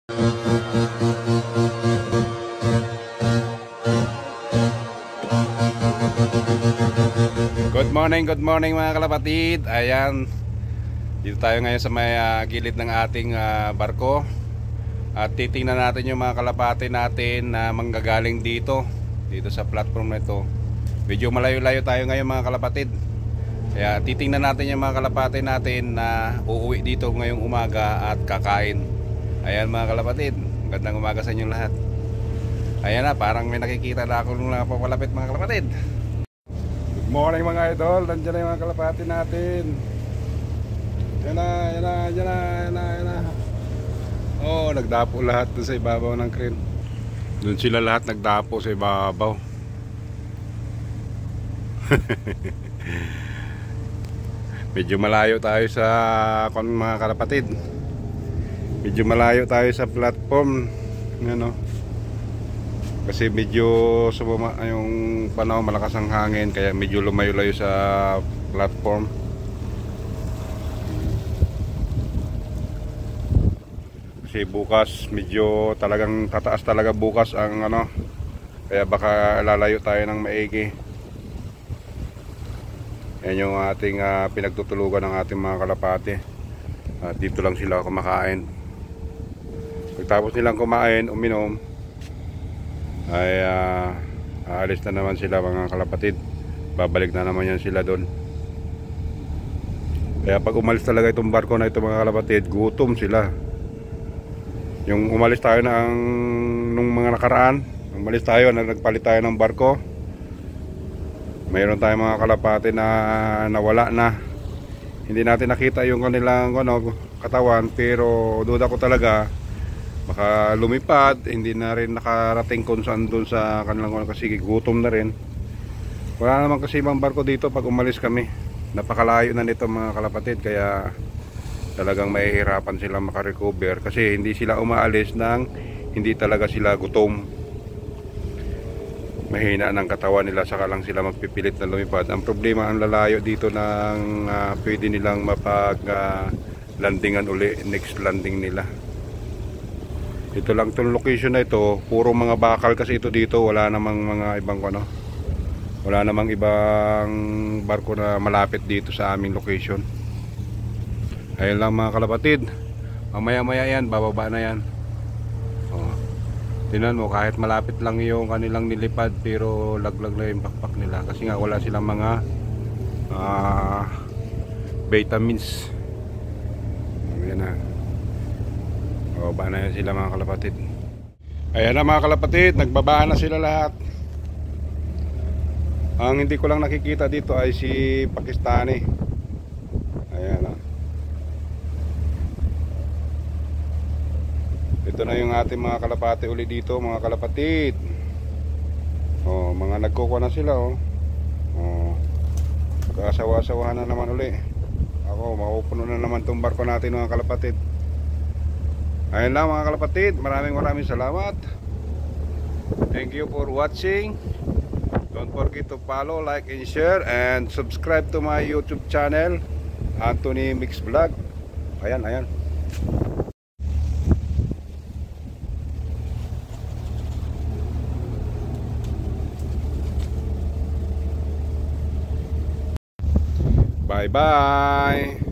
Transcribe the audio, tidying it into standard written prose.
Good morning mga kalapatid. Ayan, dito tayo ngayon sa may gilid ng ating barko. At titingnan natin yung mga kalapati natin na manggagaling dito sa platform na ito. Medyo malayo-layo tayo ngayon mga kalapatid. Kaya titingnan natin yung mga kalapati natin na uuwi dito ngayong umaga at kakain. Ayan mga kalapatid, magandang umaga sa inyo lahat. Ayan na, parang may nakikita na ako nung napapalapit mga kalapatid. Good morning mga idol, nandiyan na yung mga kalapati natin. Yan na. Oh, nagdapo lahat doon sa ibabaw ng crane. Doon sila lahat nagdapo sa ibabaw. Medyo malayo tayo sa mga kalapatid. Medyo malayo tayo sa platform, ano. Kasi medyo sumama yung panahon, malakas ang hangin, kaya medyo lumayo-layo sa platform. Kasi bukas medyo talagang tataas talaga bukas ang ano, kaya baka lalayo tayo ng maigi. Yan yung ating pinagtutulugan ng ating mga kalapati. Dito lang sila kumakain. Pagtapos nilang kumain, uminom, ay aalis na naman sila mga kalapatid. Babalik na naman yan sila doon. Kaya pag umalis talaga itong barko na ito mga kalapatid, gutom sila. Yung umalis tayo nung mga nakaraan, umalis tayo, nagpalit tayo ng barko, mayroon tayong mga kalapati na nawala na. Hindi natin nakita yung kanilang katawan, pero duda ko talaga baka lumipad, hindi na rin nakarating kung saan doon sa kanilang kasi gutom na rin. Wala naman kasi ibang barko dito pag umalis kami. Napakalayo na nito mga kalapatid, kaya talagang mahihirapan sila makarecover kasi hindi sila umaalis nang hindi talaga sila gutom. Mahina ng katawan nila, saka lang sila magpipilit na lumipad. Ang problema, ang lalayo dito ng pwede nilang mapag landingan uli, next landing nila. Ito lang itong location na ito, puro mga bakal kasi ito dito, wala namang mga ibang wala namang ibang barko na malapit dito sa aming location. Ayun lang mga kalapatid, mamaya yan, bababa na yan. Tingnan mo, kahit malapit lang yung kanilang nilipad, pero laglag na yung backpack nila kasi nga wala silang mga vitamins. Ayan na, bababa na yan sila mga kalapatid. Ayan na mga kalapatid, nagbabaan na sila lahat. Ang hindi ko lang nakikita dito ay si Pakistani. Ayan na. Ito na yung ating mga kalapati uli dito mga kalapatid. Mga nagkukuha na sila Magkasawa-sawahan na naman uli. Mapupuno na naman itong barko natin mga kalapatid. Ayun lang mga kalapatid, maraming salamat. Thank you for watching. Don't forget to follow, like and share, and subscribe to my YouTube channel, Anthony Mix Vlog. Ayan. Bye bye.